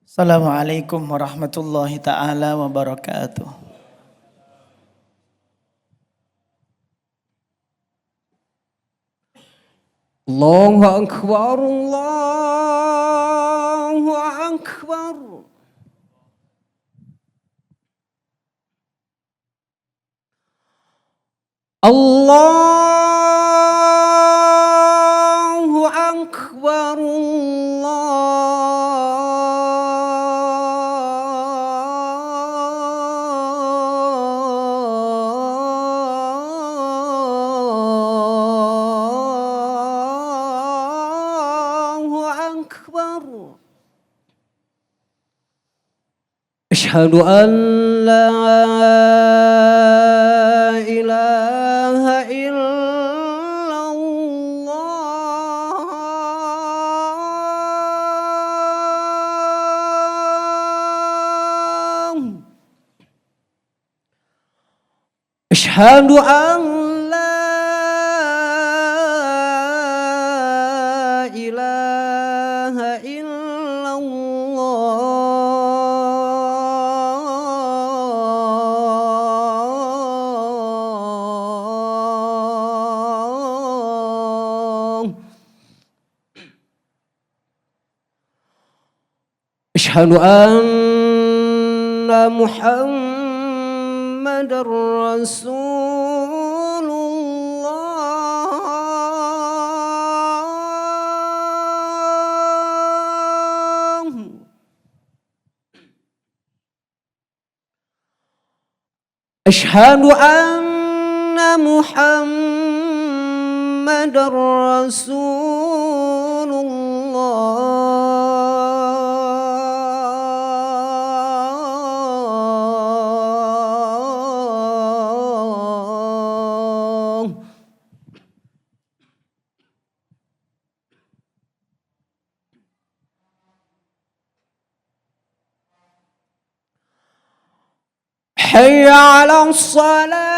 Assalamualaikum warahmatullahi taala wabarakatuh. Allahu Akbar, Allahu Akbar. Allahu Akbar, Allahu Akbar. Asyhadu an la ilaha illallah. Asyhadu an la ilaha illallah. Asyhadu anna Muhammadar Rasulullah. Asyhadu anna Muhammadar Rasulullah. Hayya 'alas salah.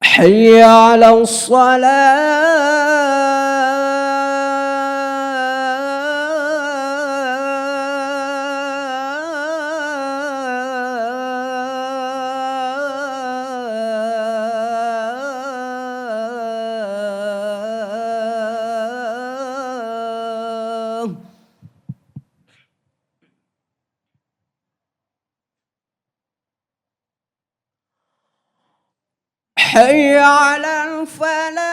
Hayya 'alas salah. حي على الفلاح.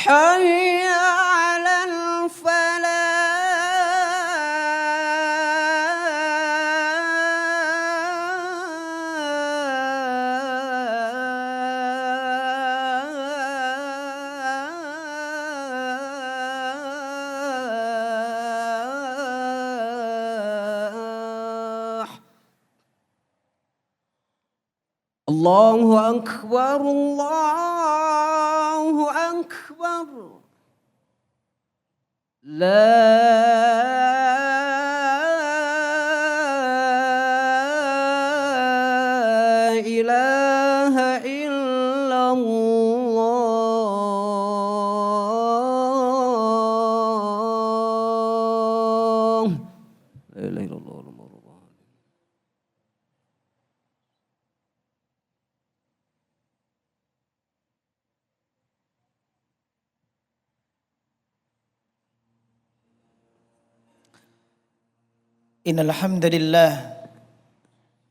حي على الفلاح. الله أكبر، الله أكبر. لا إله إلا الله. لا إله إلا الله. Innal hamdalillah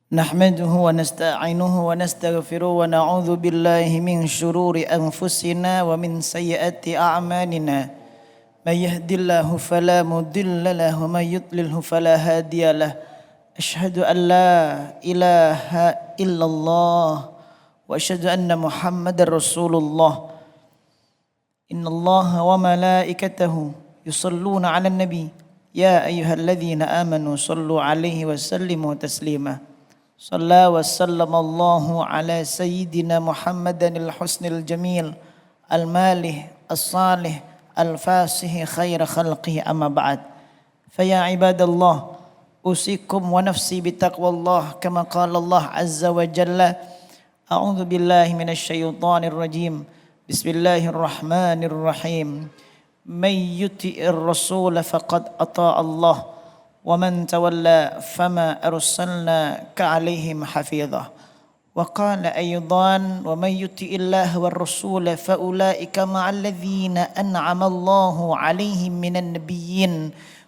nahmaduhu wa nasta'inuhu wa nastaghfiruhu wa na'udzu billahi min syururi anfusina wa min sayyiati a'malina. May yahdihillahu fala mudilla lahu wa may yudlilhu fala hadiyalah. أشهد أن لا إله إلا الله وأشهد أن محمد رسول الله إن الله وملائكته يصلون على النبي يا أيها الذين آمنوا صلوا عليه وسلموا تسليما صلى وسلم الله على سيدنا محمد الحسن الجميل المالح الصالح الفاسح خير خلقه أما بعد فيا عباد الله أوصيكم ونفسي بتقوى الله كما قال الله عز وجل أعوذ بالله من الشيطان الرجيم بسم الله الرحمن الرحيم من يطع الرسول فقد أطاع الله ومن تولى فما أرسلناك عليهم حفيظا وقال أيضا ومن يطع الله والرسول فأولئك مع الذين أنعم الله عليهم من النبيين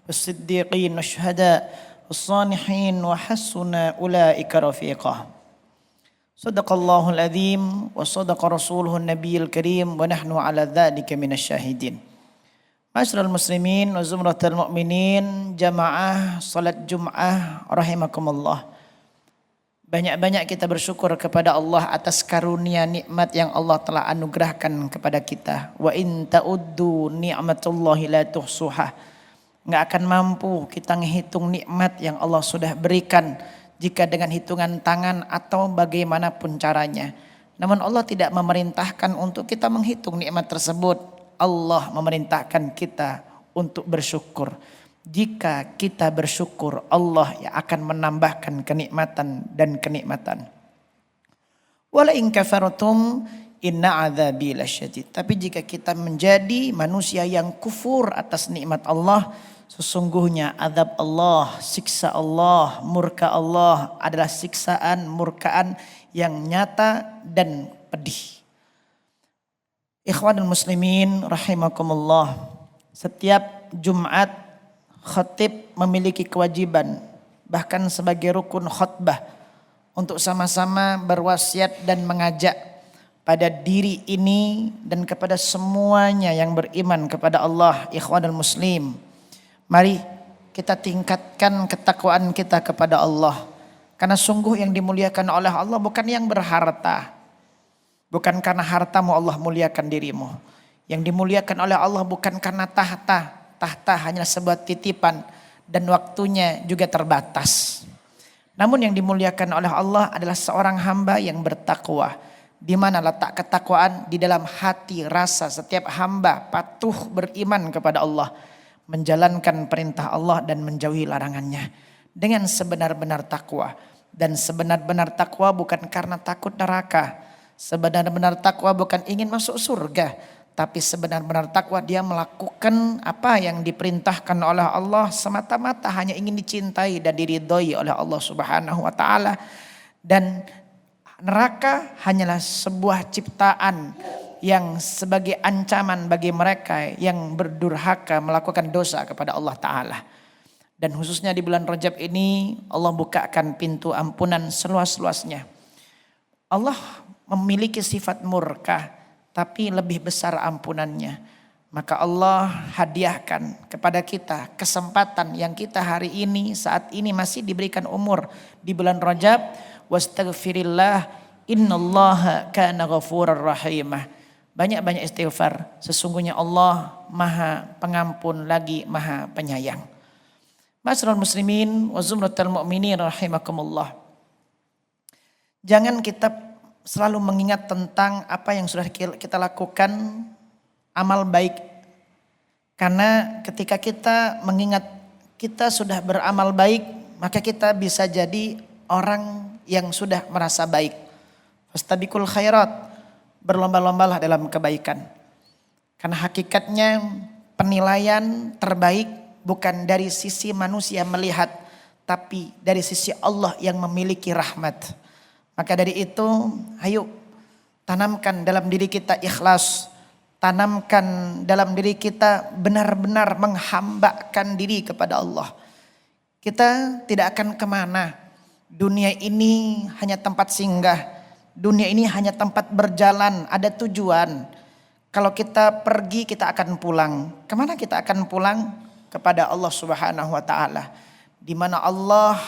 والصديقين والشهداء والصالحين وحسن أولئك رفيقا صدق الله العظيم وصدق رسوله النبي الكريم ونحن على ذلك من الشاهدين. Ma'asyiral muslimin wa zumratal mu'minin, jamaah salat Jum'ah rahimakumullah. Banyak-banyak kita bersyukur kepada Allah atas karunia nikmat yang Allah telah anugerahkan kepada kita. Wa in ta'uddu ni'matullahi la tuhsuha. Enggak akan mampu kita menghitung nikmat yang Allah sudah berikan jika dengan hitungan tangan atau bagaimanapun caranya. Namun Allah tidak memerintahkan untuk kita menghitung nikmat tersebut. Allah memerintahkan kita untuk bersyukur. Jika kita bersyukur, Allah yang akan menambahkan kenikmatan dan kenikmatan. Wala in kafartum inna adzabi lasyadid. Tapi jika kita menjadi manusia yang kufur atas nikmat Allah, sesungguhnya azab Allah, siksa Allah, murka Allah adalah siksaan, murkaan yang nyata dan pedih. Ikhwanul muslimin rahimakumullah. Setiap Jumat khatib memiliki kewajiban, bahkan sebagai rukun khutbah, untuk sama-sama berwasiat dan mengajak pada diri ini dan kepada semuanya yang beriman kepada Allah. Ikhwanul muslim, mari kita tingkatkan ketakwaan kita kepada Allah. Karena sungguh yang dimuliakan oleh Allah bukan yang berharta. Bukan karena hartamu Allah muliakan dirimu. Yang dimuliakan oleh Allah bukan karena tahta. Tahta hanya sebuah titipan dan waktunya juga terbatas. Namun yang dimuliakan oleh Allah adalah seorang hamba yang bertakwa. Di mana letak ketakwaan? Di dalam hati rasa setiap hamba patuh beriman kepada Allah. Menjalankan perintah Allah dan menjauhi larangannya. Dengan sebenar-benar takwa. Dan sebenar-benar takwa bukan karena takut neraka. Sebenar-benar takwa bukan ingin masuk surga, tapi sebenar-benar takwa dia melakukan apa yang diperintahkan oleh Allah semata-mata hanya ingin dicintai dan diridhoi oleh Allah Subhanahu wa taala. Dan neraka hanyalah sebuah ciptaan yang sebagai ancaman bagi mereka yang berdurhaka melakukan dosa kepada Allah taala. Dan khususnya di bulan Rajab ini Allah bukakan pintu ampunan seluas-luasnya. Allah memiliki sifat murka, tapi lebih besar ampunannya. Maka Allah hadiahkan kepada kita kesempatan yang kita hari ini, saat ini masih diberikan umur di bulan Rajab. Wastaghfirillah innallaha kana ghafurur rahimah. Banyak-banyak istighfar. Sesungguhnya Allah maha pengampun lagi maha penyayang. Ma'asyiral muslimin wa zumratal mu'minin rahimakumullah. Jangan kita selalu mengingat tentang apa yang sudah kita lakukan, amal baik. Karena ketika kita mengingat kita sudah beramal baik, maka kita bisa jadi orang yang sudah merasa baik. Fastabiqul khairat, berlomba-lombalah dalam kebaikan. Karena hakikatnya penilaian terbaik bukan dari sisi manusia melihat, tapi dari sisi Allah yang memiliki rahmat. Maka dari itu, ayo tanamkan dalam diri kita ikhlas. Tanamkan dalam diri kita benar-benar menghambakan diri kepada Allah. Kita tidak akan kemana. Dunia ini hanya tempat singgah. Dunia ini hanya tempat berjalan, ada tujuan. Kalau kita pergi kita akan pulang. Kemana kita akan pulang? Kepada Allah Subhanahu wa ta'ala. Di mana Allah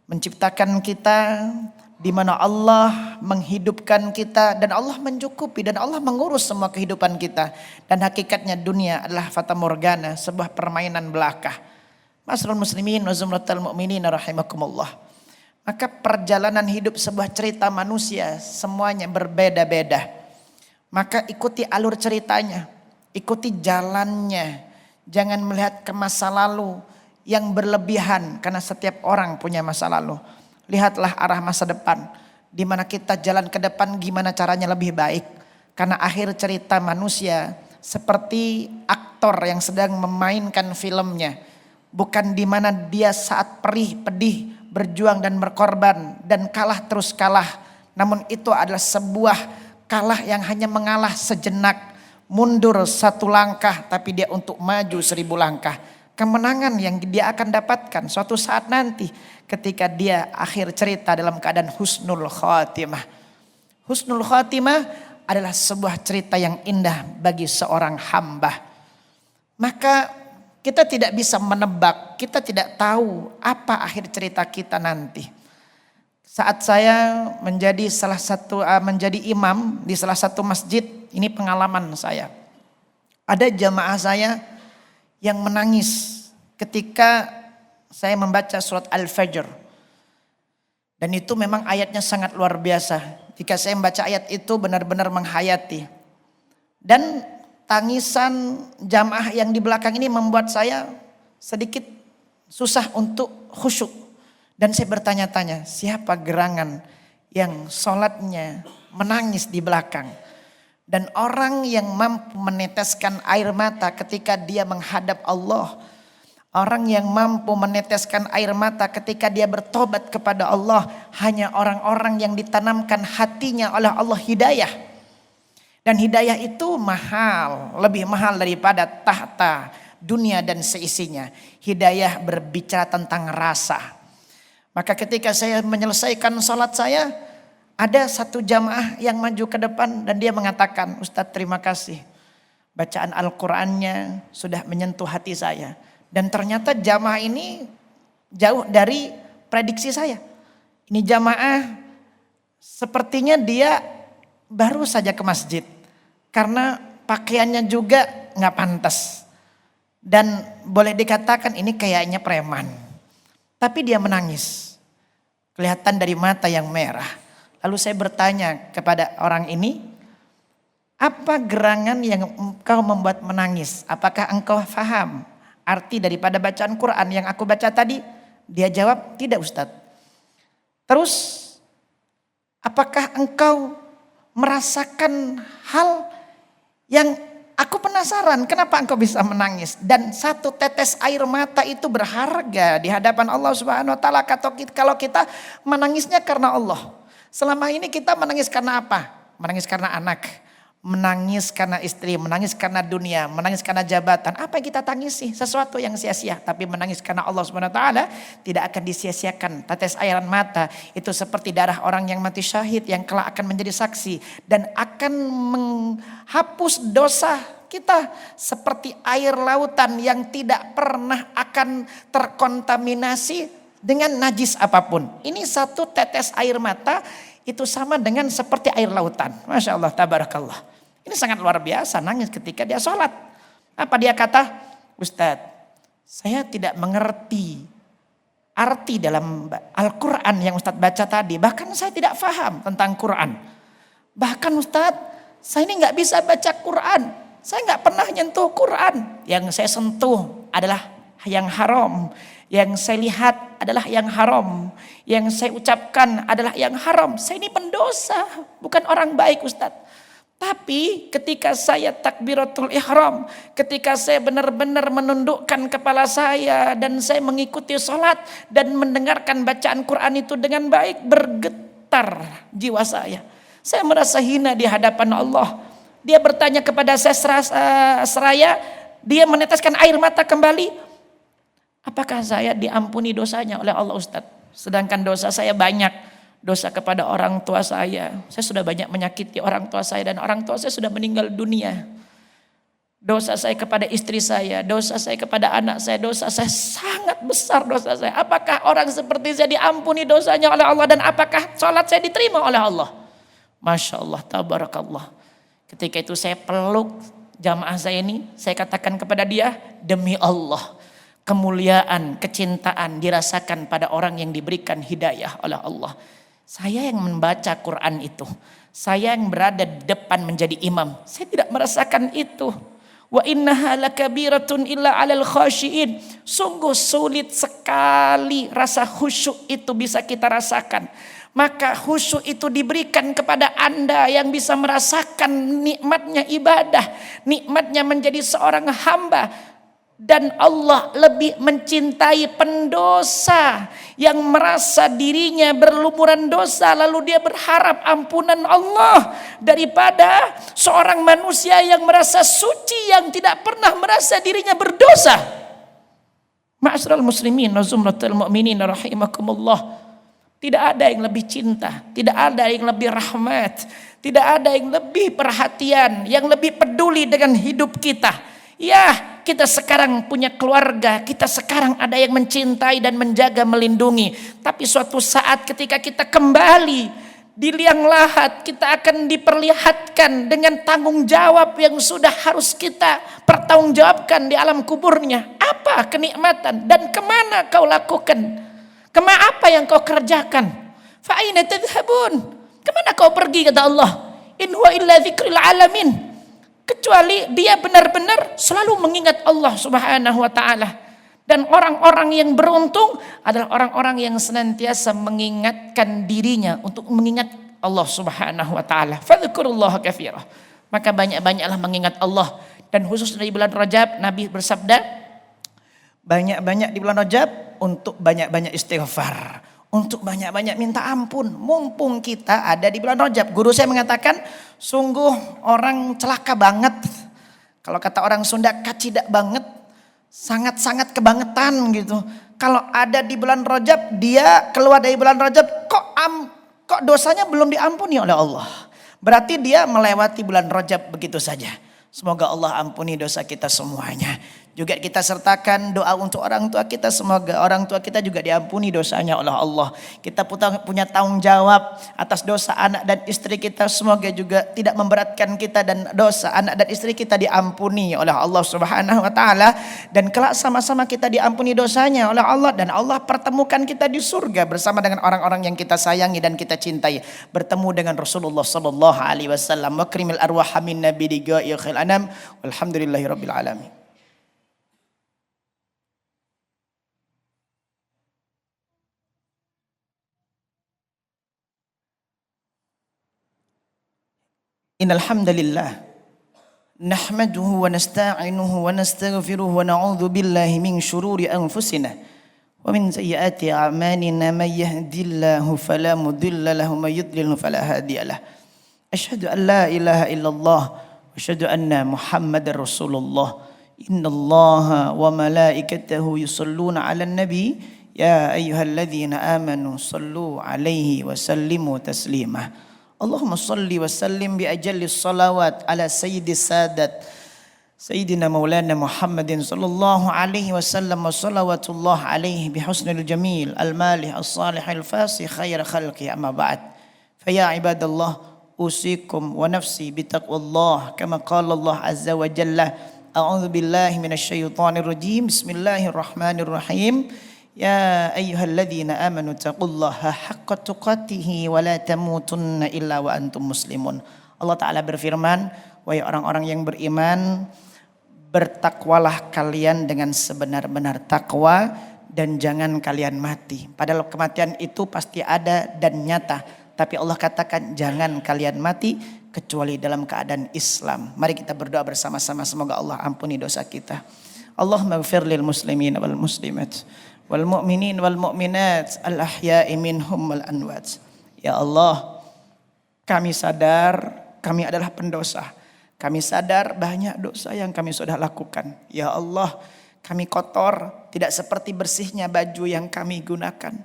menciptakan kita, di mana Allah menghidupkan kita dan Allah mencukupi dan Allah mengurus semua kehidupan kita. Dan hakikatnya dunia adalah fata morgana, sebuah permainan belaka. Masrul muslimin wa zumratal mu'minin rahimakumullah. Maka perjalanan hidup sebuah cerita manusia semuanya berbeda-beda. Maka ikuti alur ceritanya, ikuti jalannya. Jangan melihat ke masa lalu yang berlebihan karena setiap orang punya masa lalu. Lihatlah arah masa depan, di mana kita jalan ke depan gimana caranya lebih baik. Karena akhir cerita manusia seperti aktor yang sedang memainkan filmnya. Bukan di mana dia saat perih, pedih, berjuang dan berkorban dan kalah terus kalah. Namun itu adalah sebuah kalah yang hanya mengalah sejenak. Mundur satu langkah tapi dia untuk maju 1000 langkah. Kemenangan yang dia akan dapatkan suatu saat nanti ketika dia akhir cerita dalam keadaan husnul khatimah. Husnul khatimah adalah sebuah cerita yang indah bagi seorang hamba. Maka kita tidak bisa menebak, kita tidak tahu apa akhir cerita kita nanti. Saat saya menjadi menjadi imam di salah satu masjid, ini pengalaman saya. Ada jamaah saya yang menangis ketika saya membaca surat Al-Fajr. Dan itu memang ayatnya sangat luar biasa. Jika saya membaca ayat itu benar-benar menghayati. Dan tangisan jamaah yang di belakang ini membuat saya sedikit susah untuk khusyuk. Dan saya bertanya-tanya, siapa gerangan yang sholatnya menangis di belakang? Dan orang yang mampu meneteskan air mata ketika dia menghadap Allah. Orang yang mampu meneteskan air mata ketika dia bertobat kepada Allah. Hanya orang-orang yang ditanamkan hatinya oleh Allah hidayah. Dan hidayah itu mahal. Lebih mahal daripada tahta dunia dan seisinya. Hidayah berbicara tentang rasa. Maka ketika saya menyelesaikan sholat saya, ada satu jamaah yang maju ke depan dan dia mengatakan, Ustadz terima kasih. Bacaan Al-Qur'annya sudah menyentuh hati saya. Dan ternyata jamaah ini jauh dari prediksi saya. Ini jamaah sepertinya dia baru saja ke masjid. Karena pakaiannya juga gak pantas. Dan boleh dikatakan ini kayaknya preman. Tapi dia menangis. Kelihatan dari mata yang merah. Lalu saya bertanya kepada orang ini, apa gerangan yang engkau membuat menangis? Apakah engkau faham arti daripada bacaan Quran yang aku baca tadi? Dia jawab, tidak Ustadz. Terus, apakah engkau merasakan hal yang aku penasaran, kenapa engkau bisa menangis? Dan satu tetes air mata itu berharga di hadapan Allah Subhanahu wa taala kalau kita menangisnya karena Allah. Selama ini kita menangis karena apa? Menangis karena anak, menangis karena istri, menangis karena dunia, menangis karena jabatan. Apa yang kita tangisi? Sesuatu yang sia-sia. Tapi menangis karena Allah Subhanahu wa taala tidak akan disia-siakan. Tetes air mata itu seperti darah orang yang mati syahid yang kelak akan menjadi saksi dan akan menghapus dosa kita seperti air lautan yang tidak pernah akan terkontaminasi dengan najis apapun. Ini satu tetes air mata itu sama dengan seperti air lautan. Masya Allah, tabarakallah. Ini sangat luar biasa nangis ketika dia sholat. Apa dia kata? Ustadz, saya tidak mengerti arti dalam Al-Quran yang Ustadz baca tadi. Bahkan saya tidak paham tentang Quran. Bahkan Ustadz, saya ini gak bisa baca Quran. Saya gak pernah nyentuh Quran. Yang saya sentuh adalah yang haram. Yang saya lihat adalah yang haram. Yang saya ucapkan adalah yang haram. Saya ini pendosa, bukan orang baik Ustadz. Tapi ketika saya takbiratul ihram, ketika saya benar-benar menundukkan kepala saya dan saya mengikuti sholat dan mendengarkan bacaan Quran itu dengan baik, bergetar jiwa saya. Saya merasa hina di hadapan Allah. Dia bertanya kepada saya seraya, dia meneteskan air mata kembali. Apakah saya diampuni dosanya oleh Allah Ustadz? Sedangkan dosa saya banyak. Dosa kepada orang tua saya. Saya sudah banyak menyakiti orang tua saya dan orang tua saya sudah meninggal dunia. Dosa saya kepada istri saya, dosa saya kepada anak saya, dosa saya sangat besar dosa saya. Apakah orang seperti saya diampuni dosanya oleh Allah dan apakah sholat saya diterima oleh Allah? Masya Allah, tabarakallah. Ketika itu saya peluk jamaah saya ini, saya katakan kepada dia, demi Allah, kemuliaan, kecintaan dirasakan pada orang yang diberikan hidayah oleh Allah. Saya yang membaca Quran itu, saya yang berada di depan menjadi imam, saya tidak merasakan itu. Wa innaha lakabiratun illa 'alal khashiin. Sungguh sulit sekali rasa khusyuk itu bisa kita rasakan. Maka khusyuk itu diberikan kepada Anda yang bisa merasakan nikmatnya ibadah, nikmatnya menjadi seorang hamba. Dan Allah lebih mencintai pendosa yang merasa dirinya berlumuran dosa lalu dia berharap ampunan Allah daripada seorang manusia yang merasa suci yang tidak pernah merasa dirinya berdosa. Ma'asyiral muslimin wa zumratul mu'minin rahimakumullah. Tidak ada yang lebih cinta, tidak ada yang lebih rahmat, tidak ada yang lebih perhatian, yang lebih peduli dengan hidup kita. Ya, kita sekarang punya keluarga, kita sekarang ada yang mencintai dan menjaga, melindungi. Tapi suatu saat ketika kita kembali di liang lahat, kita akan diperlihatkan dengan tanggung jawab yang sudah harus kita pertanggungjawabkan di alam kuburnya. Apa kenikmatan dan kemana kau lakukan? Apa yang kau kerjakan? Fa aina tadhhabun? Kemana kau pergi, kata Allah? In huwa illa dzikril alamin. Kecuali dia benar-benar selalu mengingat Allah Subhanahu wa taala. Dan orang-orang yang beruntung adalah orang-orang yang senantiasa mengingatkan dirinya untuk mengingat Allah Subhanahu wa taala. Fadhkurullaha katsira. Maka banyak-banyaklah mengingat Allah. Dan khusus di bulan Rajab Nabi bersabda, banyak-banyak di bulan Rajab untuk banyak-banyak istighfar, untuk banyak-banyak minta ampun. Mumpung kita ada di bulan Rajab. Guru saya mengatakan, sungguh orang celaka banget. Kalau kata orang Sunda, kacidak banget. Sangat-sangat kebangetan gitu. Kalau ada di bulan Rajab, dia keluar dari bulan Rajab, kok dosanya belum diampuni oleh Allah. Berarti dia melewati bulan Rajab begitu saja. Semoga Allah ampuni dosa kita semuanya. Juga kita sertakan doa untuk orang tua kita. Semoga orang tua kita juga diampuni dosanya oleh Allah. Kita punya tanggung jawab atas dosa anak dan istri kita. Semoga juga tidak memberatkan kita dan dosa anak dan istri kita diampuni oleh Allah Subhanahu wa taala. Dan kelak sama-sama kita diampuni dosanya oleh Allah. Dan Allah pertemukan kita di surga bersama dengan orang-orang yang kita sayangi dan kita cintai. Bertemu dengan Rasulullah sallallahu alaihi wasallam. Wakrimil arwah min nabi digai khil anam. Walhamdulillahirabbil alamin. Innal hamdalillah nahmaduhu wa nasta'inuhu wa nastaghfiruhu wa na'udzu billahi min shururi anfusina wa min sayyiati a'malina may yahdihillahu fala mudilla lahu wa may yudlil fala hadiyalah. Asyhadu an la ilaha illallah wa asyhadu anna Muhammadar Rasulullah. Innallaha wa malaikatahu yusholluna 'alan nabi ya ayyuhalladzina amanu shallu 'alaihi wa sallimu taslima. Allahumma salli wa sallim bi ajallis salawat ala sayyidis sadat Sayyidina Maulana Muhammadin sallallahu alaihi wasallam wa salawatullah alaihi bi husnil jamil al-malih as-salih al-fasih khair khalqi amma ba'd. Faya ibadallah usikum wa nafsi bi taqwallah kama qala Allah azza wa jalla. A'udzu billahi minasy syaithanir rajim. Bismillahirrahmanirrahim. Ya ayyuhalladzina amanu taqullaha haqqa tuqatih wa la tamutunna illa wa antum muslimun. Allah Ta'ala berfirman, wahai orang-orang yang beriman, bertakwalah kalian dengan sebenar-benar takwa dan jangan kalian mati. Padahal kematian itu pasti ada dan nyata. Tapi Allah katakan jangan kalian mati kecuali dalam keadaan Islam. Mari kita berdoa bersama-sama semoga Allah ampuni dosa kita. Allahumma ighfir lil muslimin wal muslimat wal mu'minin wal mu'minat al ahya'i minhum wal anwat. Ya Allah, kami sadar kami adalah pendosa. Kami sadar banyak dosa yang kami sudah lakukan. Ya Allah, kami kotor, tidak seperti bersihnya baju yang kami gunakan.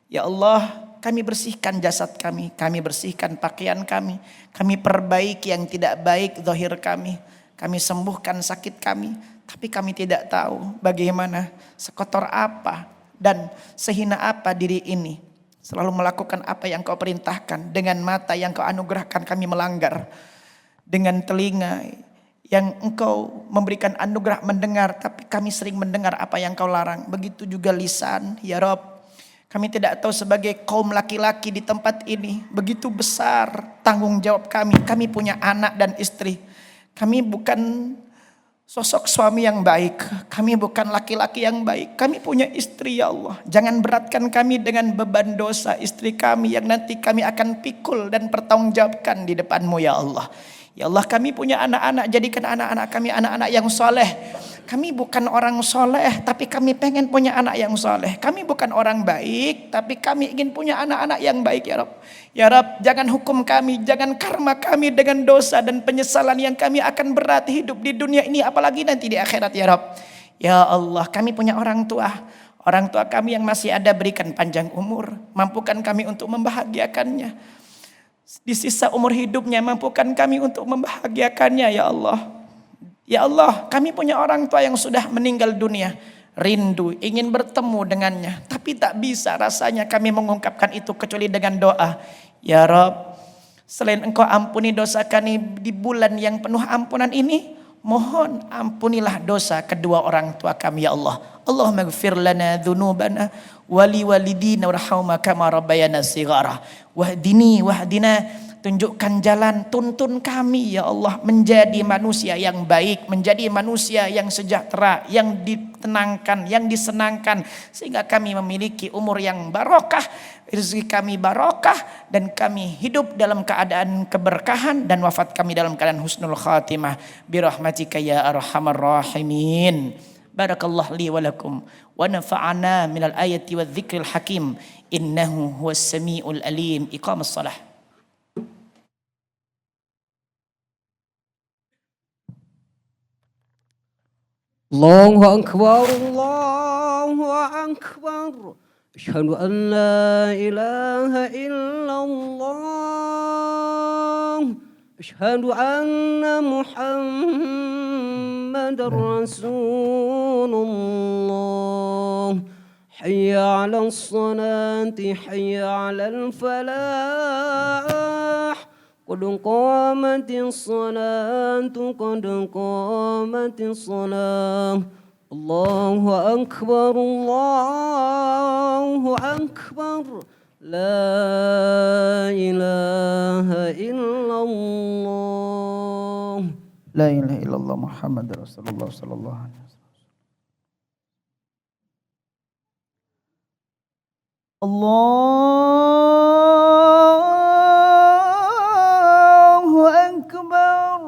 Ya Allah, kami bersihkan jasad kami bersihkan pakaian kami perbaiki yang tidak baik zahir kami. kami sembuhkan sakit kami. Tapi kami tidak tahu bagaimana, sekotor apa dan sehina apa diri ini. Selalu melakukan apa yang kau perintahkan. Dengan mata yang kau anugerahkan kami melanggar. Dengan telinga yang engkau memberikan anugerah mendengar. Tapi kami sering mendengar apa yang kau larang. Begitu juga lisan, ya Rabb. Kami tidak tahu sebagai kaum laki-laki di tempat ini. Begitu besar tanggung jawab kami. Kami punya anak dan istri. Kami bukan sosok suami yang baik. Kami bukan laki-laki yang baik. Kami punya istri ya Allah. Jangan beratkan kami dengan beban dosa istri kami yang nanti kami akan pikul dan pertanggungjawabkan di depan-Mu ya Allah. Ya Allah, kami punya anak-anak, jadikan anak-anak kami anak-anak yang soleh. Kami bukan orang soleh, tapi kami pengen punya anak yang soleh. Kami bukan orang baik, tapi kami ingin punya anak-anak yang baik ya Rabb. Ya Rabb, jangan hukum kami, jangan karma kami dengan dosa dan penyesalan yang kami akan berat hidup di dunia ini, apalagi nanti di akhirat ya Rabb. Ya Allah, kami punya orang tua. Orang tua kami yang masih ada, berikan panjang umur. Mampukan kami untuk membahagiakannya. Di sisa umur hidupnya, mampukan kami untuk membahagiakannya ya Allah. Ya Allah, kami punya orang tua yang sudah meninggal dunia. Rindu, ingin bertemu dengannya. Tapi tak bisa rasanya kami mengungkapkan itu kecuali dengan doa. Ya Rabb, selain Engkau ampuni dosa kami di bulan yang penuh ampunan ini, mohon ampunilah dosa kedua orang tua kami ya Allah. Allahumma ighfir lana dhunubana wali walidina warhamna kama rabbayana shighara. Wahdina, tunjukkan jalan, tuntun kami ya Allah menjadi manusia yang baik, menjadi manusia yang sejahtera, yang ditenangkan, yang disenangkan, sehingga kami memiliki umur yang barokah, rezeki kami barokah, dan kami hidup dalam keadaan keberkahan dan wafat kami dalam keadaan husnul khatimah birahmatika ya arhamar rahimin. Barakallahu li wa lakum wa nafa'ana minal ayati wa dzikril hakim innahu huwas samiul alim. Iqamus shalah. Allahu akbar, Allahu akbar. Asyhadu an la ilaha illallah. Asyhadu anna Muhammadar Rasulullah. Hayya 'alas salati, hayya 'alal falah. Qad qamatis salatu, qad qamatis salah. Allahu akbar, Allahu akbar. La ilaha illallah. La ilaha illallah Muhammad Rasulullah sallallahu alaihi wasallam. Allahu akbar.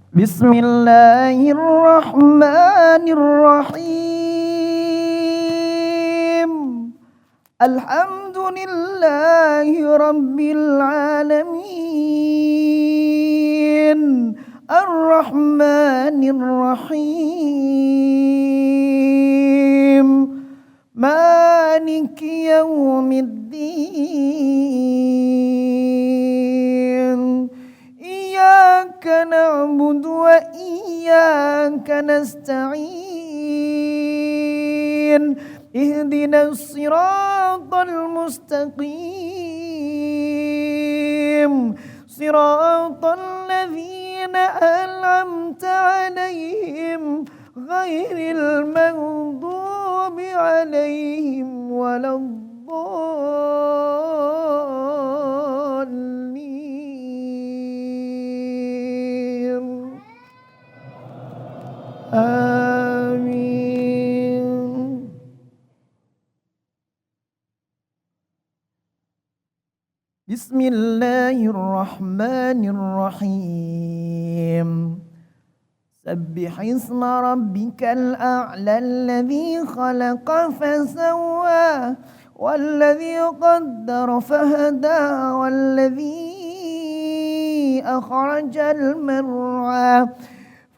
Bismillahirrahmanirrahim. Alhamdulillahi rabbil alamin. Ar-Rahmanir-Rahim. Maliki yaumiddin. Iyyaka na'budu wa iyyaka nasta'in. Ihdinas siratal mustaqim. Siratal ladzina an'amta 'alaihim ghairil maghdubi 'alaihim waladdallin. Amin. Bismillahirrahmanirrahim. Sabbih isma rabbikal a'la alladhi khalaqa fasawwa walladhi qaddara fahada walladhi أخرج المرعى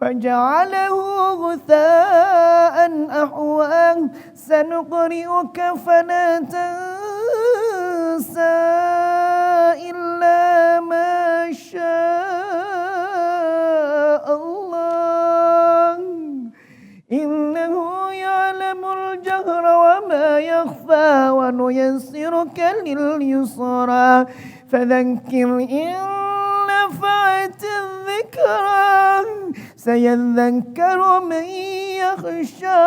فجعله غثاء أحوى سنقرئك فلا تنسى إلا ما شاء الله إنه يعلم الجهر وما يخفى ونيسرك لليسرى فذكر إن نفعت الذكرى سيذكر من يخشى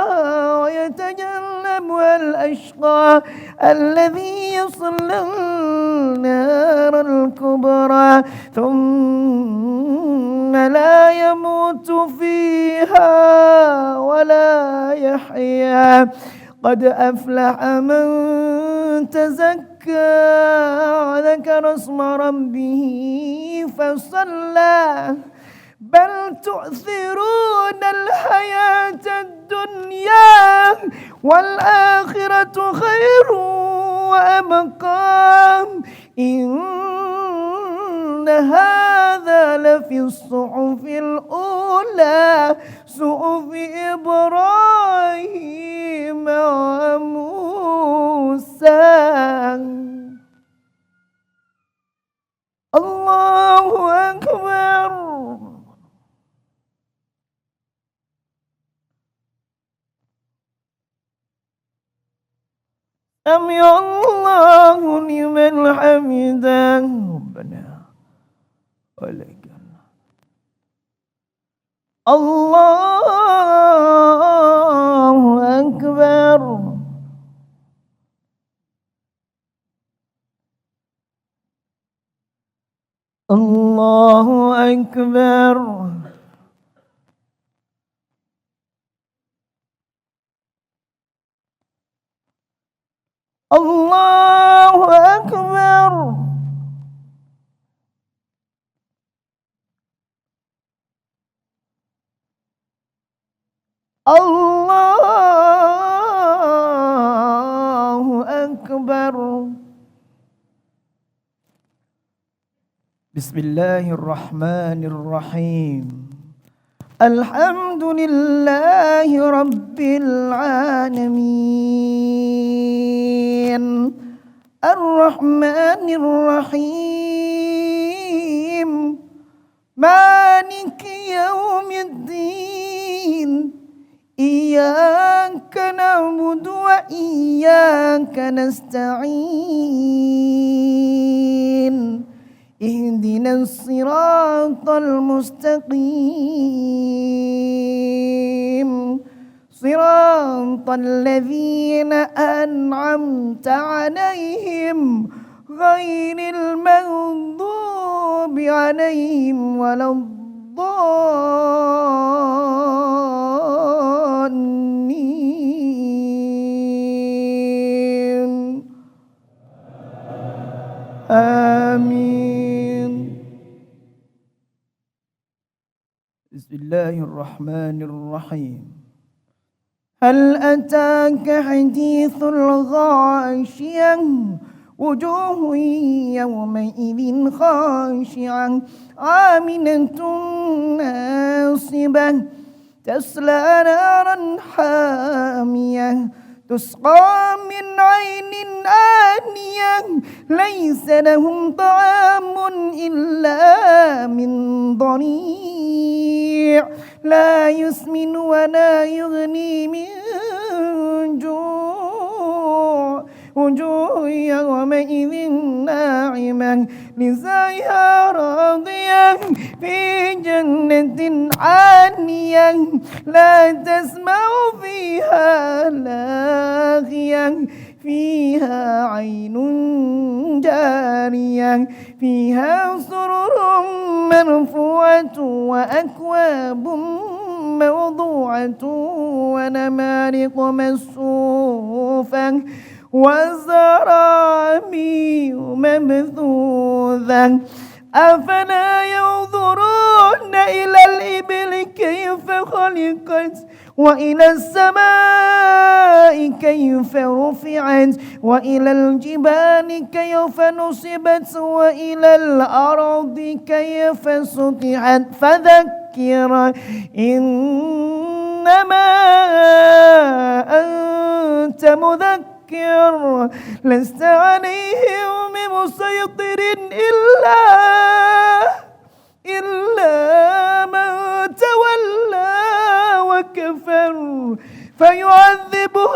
ويتجنبها الأشقى الذي يصلى النار الكبرى ثم لا يموت فيها ولا يحيا قد أفلح من تزكى وذكر اسم ربه فصلى بل تؤثرون الحياة الدنيا والآخرة خير وأبقى إن هذا لفي الصحف الأولى صحف إبراهيم وموسى. الله أكبر. سمع الله لمن حمده ربنا ولك الله أكبر. الله أكبر. الله أكبر. الله أكبر. بسم الله الرحمن الرحيم. الحمد لله رب العالمين الرحمن الرحيم مالك يوم الدين إياك نعبد وإياك نستعين اهدنا الصراط المستقيم صراط الذين أنعمت عليهم غير المغضوب عليهم ولا الضالين آمين. بسم الله الرحمن الرحيم. هل أتاك حديث الغاشية وجوه يومئذ خاشعة عاملة ناصبة تصلى نارا حامية تسقى من عين آنية ليس لهم طعام إلا من ضريع لا يسمن ولا يغني من جوع وجوه يومئذ ناعمة لسعيها راضية في جنة عالية لا تسمع فيها لاغية فيها عين جارية فيها سرر مرفوعة وأكواب موضوعة ونمارق مصفوفة وزرابي مبثوثة أفلا ينظرون إلى الإبل كيف خلقت وإلى السماء كيف رفعت وإلى الجبال كيف نصبت وإلى الأرض كيف سطحت فذكر إنما أنت مذكر لست عليهم بمسيطر إلا من تولى وكفر فيعذبه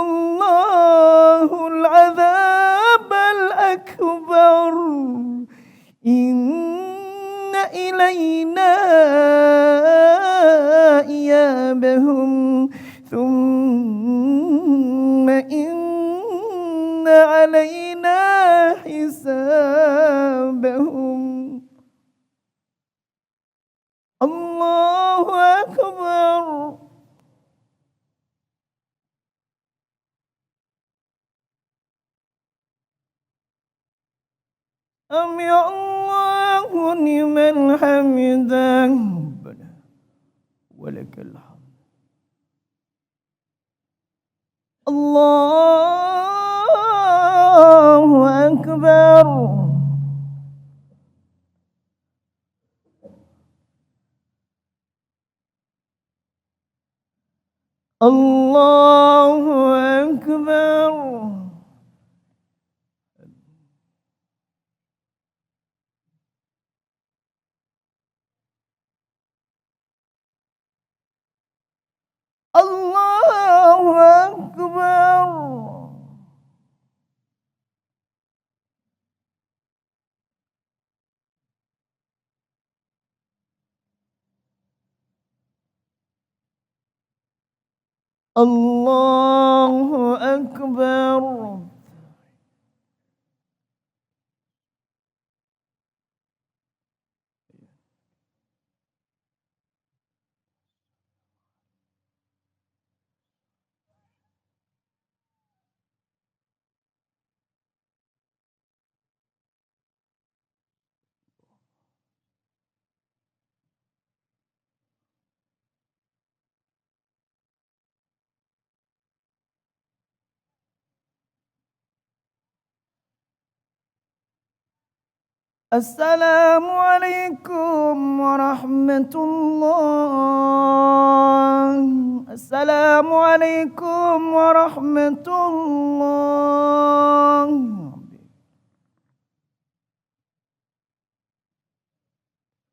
الله العذاب الأكبر إن إلينا إيابهم ثم إن علينا حسابهم الله أكبر سمع الله لمن حمده ولك الحمد الله أكبر الله أكبر الله أكبر الله أكبر السلام عليكم ورحمة الله السلام عليكم ورحمة الله